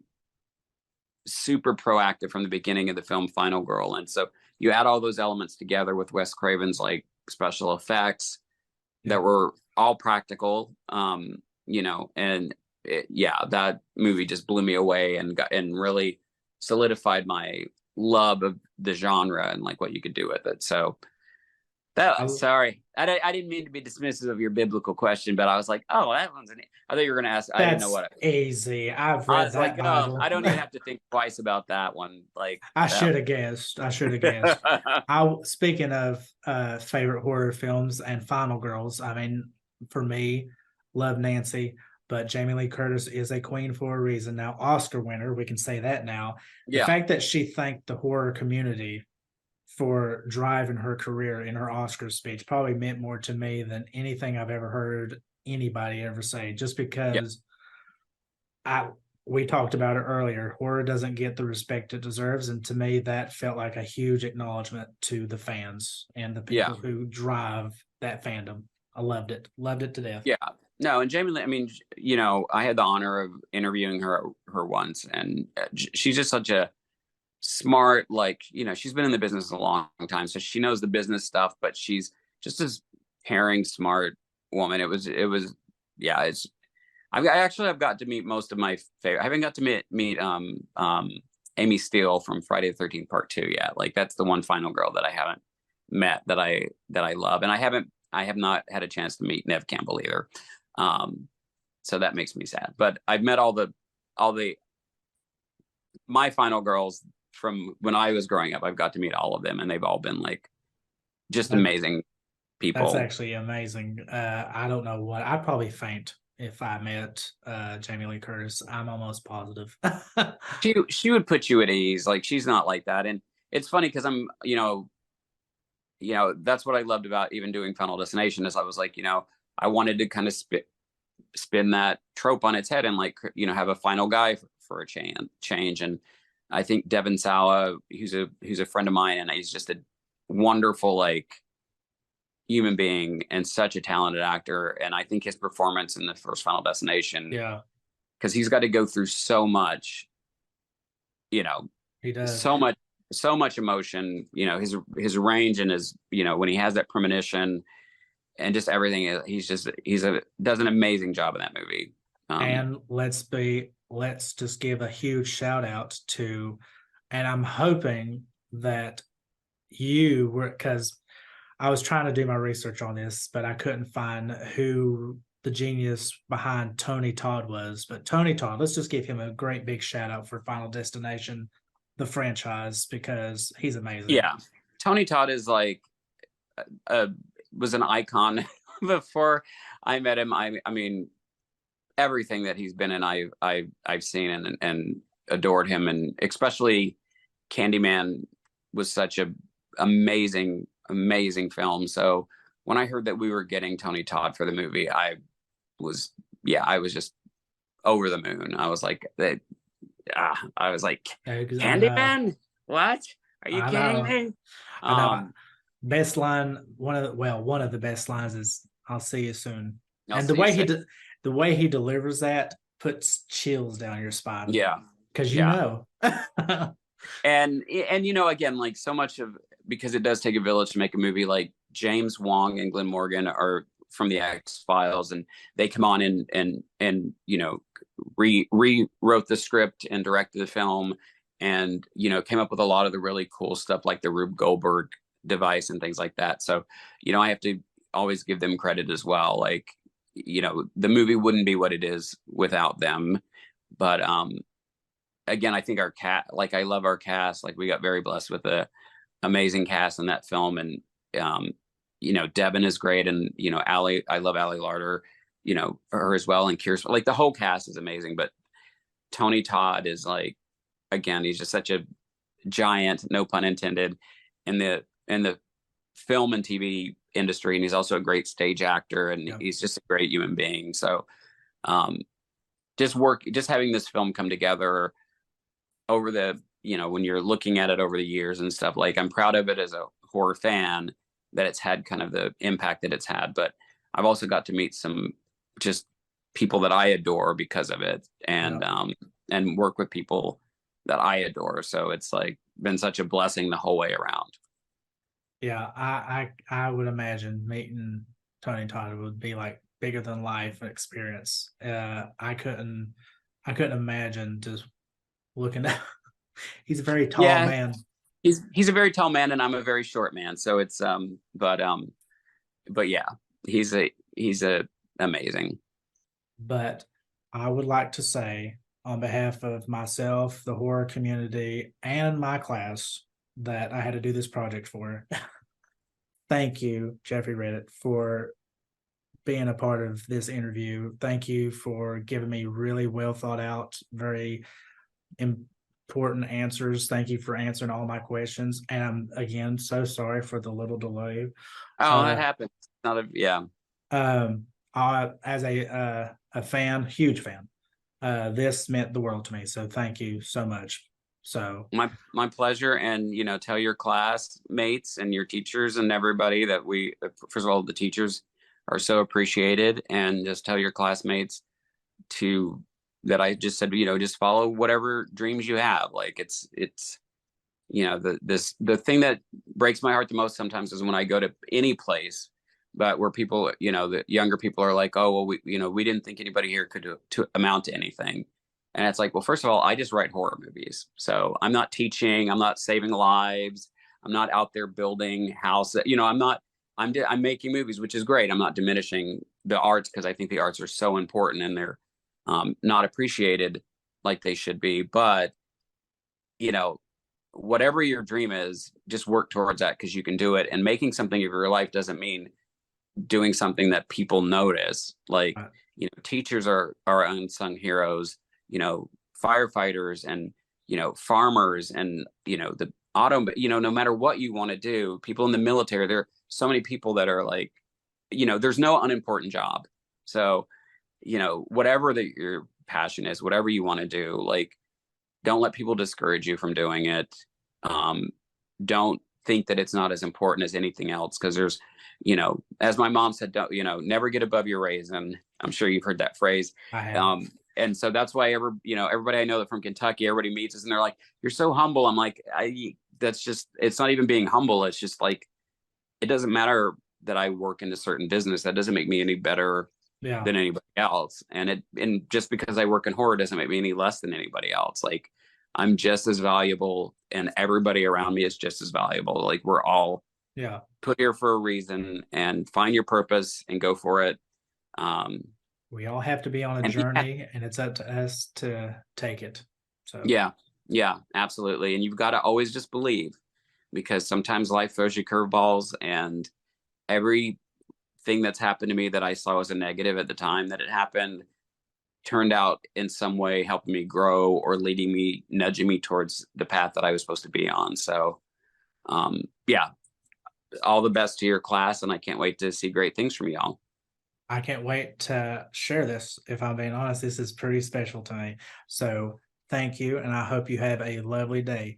Speaker 2: super proactive from the beginning of the film final girl. And so you add all those elements together with Wes Craven's like special effects that were all practical, and that movie just blew me away and really solidified my love of the genre and like what you could do with it. So sorry, I didn't mean to be dismissive of your biblical question, but I was like, oh, that one's I thought you were going to ask. I didn't know what.
Speaker 1: Easy. I've
Speaker 2: I
Speaker 1: read
Speaker 2: was
Speaker 1: that
Speaker 2: like,
Speaker 1: Bible.
Speaker 2: I don't even have to think twice about that one. Like,
Speaker 1: I should have guessed. Speaking of favorite horror films and final girls, I mean, for me, love Nancy, but Jamie Lee Curtis is a queen for a reason. Now, Oscar winner, we can say that now. The
Speaker 2: Yeah,
Speaker 1: fact that she thanked the horror community for driving her career in her Oscar speech probably meant more to me than anything I've ever heard anybody ever say, just
Speaker 2: yeah,
Speaker 1: because we talked about it earlier. Horror doesn't get the respect it deserves, and to me, that felt like a huge acknowledgement to the fans and the
Speaker 2: yeah,
Speaker 1: people who drive that fandom. I loved it to death.
Speaker 2: yeah. No, and Jamie Lee, I mean, you know, I had the honor of interviewing her once, and she's just such a smart, like, you know, she's been in the business a long time, so she knows the business stuff, but she's just this caring, smart woman. It was, yeah, it's. I've got to meet most of my favorite. I haven't got to meet Amy Steele from Friday the 13th Part Two yet. Like that's the one final girl that I haven't met that I love, and I have not had a chance to meet Nev Campbell either. Um, so that makes me sad. But I've met all the my final girls from when I was growing up. I've got to meet all of them, and they've all been like just
Speaker 1: That,
Speaker 2: amazing
Speaker 1: that's
Speaker 2: people.
Speaker 1: actually amazing. I don't know what I'd probably faint if I met Jamie Lee Curtis. I'm almost positive.
Speaker 2: She would put you at ease. Like she's not like that, and it's funny because I'm that's what I loved about even doing Final Destination is I was like I wanted to kind of spin that trope on its head and like have a final guy for a change. And I think Devin Sawa, who's a friend of mine, and he's just a wonderful like human being and such a talented actor. And I think his performance in the first Final Destination,
Speaker 1: Yeah,
Speaker 2: because he's got to go through so much, you know,
Speaker 1: he does.
Speaker 2: so much so much emotion, his range and his, when he has that premonition and just everything, does an amazing job in that movie.
Speaker 1: And let's just give a huge shout out to, and I'm hoping that you were, because I was trying to do my research on this, but I couldn't find who the genius behind Tony Todd was. But Tony Todd, let's just give him a great big shout out for Final Destination, the franchise, because he's amazing.
Speaker 2: Yeah. Tony Todd is like, uh, was an icon before I met him. I mean, everything that he's been in, I've seen and adored him, and especially Candyman was such a amazing film. So when I heard that we were getting Tony Todd for the movie, was I was just over the moon. I was like,
Speaker 1: I know,
Speaker 2: Candyman? What? Are you
Speaker 1: I
Speaker 2: kidding
Speaker 1: know,
Speaker 2: me?
Speaker 1: I know.
Speaker 2: Um,
Speaker 1: Best line, one of the best lines is "I'll see you soon,"
Speaker 2: I'll
Speaker 1: and
Speaker 2: see you soon.
Speaker 1: the way he delivers that puts chills down your spine
Speaker 2: Yeah,
Speaker 1: because
Speaker 2: yeah. And again, like so much of, because it does take a village to make a movie. Like James Wong and Glenn Morgan are from the X Files, and they come on and rewrote the script and directed the film, and came up with a lot of the really cool stuff like the Rube Goldberg device and things like that. So I have to always give them credit as well. Like the movie wouldn't be what it is without them. But again, I think I love our cast. Like we got very blessed with a amazing cast in that film, and um, Devin is great, and Ali, I love Ali Larder, her as well, and Kirsten. Like the whole cast is amazing, but Tony Todd is like, again, he's just such a giant, no pun intended, in the film and TV industry, and he's also a great stage actor, and
Speaker 1: Yeah.
Speaker 2: he's just a great human being. So, um, just having this film come together over the when you're looking at it over the years and stuff, like I'm proud of it as a horror fan that it's had kind of the impact that it's had, but I've also got to meet some just people that I adore because of it,
Speaker 1: Yeah.
Speaker 2: and work with people that I adore. So it's like been such a blessing the whole way around.
Speaker 1: Yeah, I would imagine meeting Tony Todd would be like bigger than life experience. I couldn't imagine just looking at. He's a very tall
Speaker 2: Yeah,
Speaker 1: man,
Speaker 2: he's a very tall man, and I'm a very short man. So it's but yeah, he's a amazing.
Speaker 1: but I would like to say on behalf of myself, the horror community, and my class that I had to do this project for. Thank you, Jeffrey Reddick, for being a part of this interview. Thank you for giving me really well thought out, very important answers. Thank you for answering all my questions. And I'm again so sorry for the little delay.
Speaker 2: Oh, that
Speaker 1: Uh,
Speaker 2: happens. Not a yeah.
Speaker 1: as a fan, huge fan, this meant the world to me. So thank you so much. So
Speaker 2: My pleasure, and tell your classmates and your teachers and everybody that first of all, the teachers, are so appreciated. And just tell your classmates to that I just said, just follow whatever dreams you have. Like it's the thing that breaks my heart the most sometimes is when I go to any place, but where people, the younger people are like, oh well, we didn't think anybody here could to amount to anything. And it's like, well, first of all, I just write horror movies, so I'm not teaching, I'm not saving lives, I'm not out there building houses, I'm not. I'm making movies, which is great. I'm not diminishing the arts because I think the arts are so important and they're not appreciated like they should be. But you know, whatever your dream is, just work towards that because you can do it. And making something of your life doesn't mean doing something that people notice. Like,
Speaker 1: Right.
Speaker 2: Teachers are unsung heroes, firefighters and, farmers and, the auto, no matter what you want to do, people in the military, there are so many people that are like, there's no unimportant job. So, whatever that your passion is, whatever you want to do, like, don't let people discourage you from doing it. Um, don't think that it's not as important as anything else because there's, as my mom said, don't, never get above your raisin. I'm sure you've heard that phrase.
Speaker 1: I have.
Speaker 2: And so that's why everybody I know that from Kentucky, everybody meets us and they're like, you're so humble. I'm like, that's just, it's not even being humble. It's just like, it doesn't matter that I work in a certain business. That doesn't make me any better
Speaker 1: Yeah.
Speaker 2: than anybody else. And just because I work in horror doesn't make me any less than anybody else. Like I'm just as valuable and everybody around me is just as valuable. Like we're all
Speaker 1: Yeah.
Speaker 2: put here for a reason and find your purpose and go for it. Um,
Speaker 1: We all have to be on a
Speaker 2: and
Speaker 1: journey, and it's up to us to take it. So,
Speaker 2: yeah, absolutely. And you've got to always just believe because sometimes life throws you curveballs and everything that's happened to me that I saw as a negative at the time that it happened turned out in some way helping me grow or leading me, nudging me towards the path that I was supposed to be on. So, yeah, all the best to your class. And I can't wait to see great things from y'all.
Speaker 1: I can't wait to share this. If I'm being honest, this is pretty special to me. So, thank you, and I hope you have a lovely day.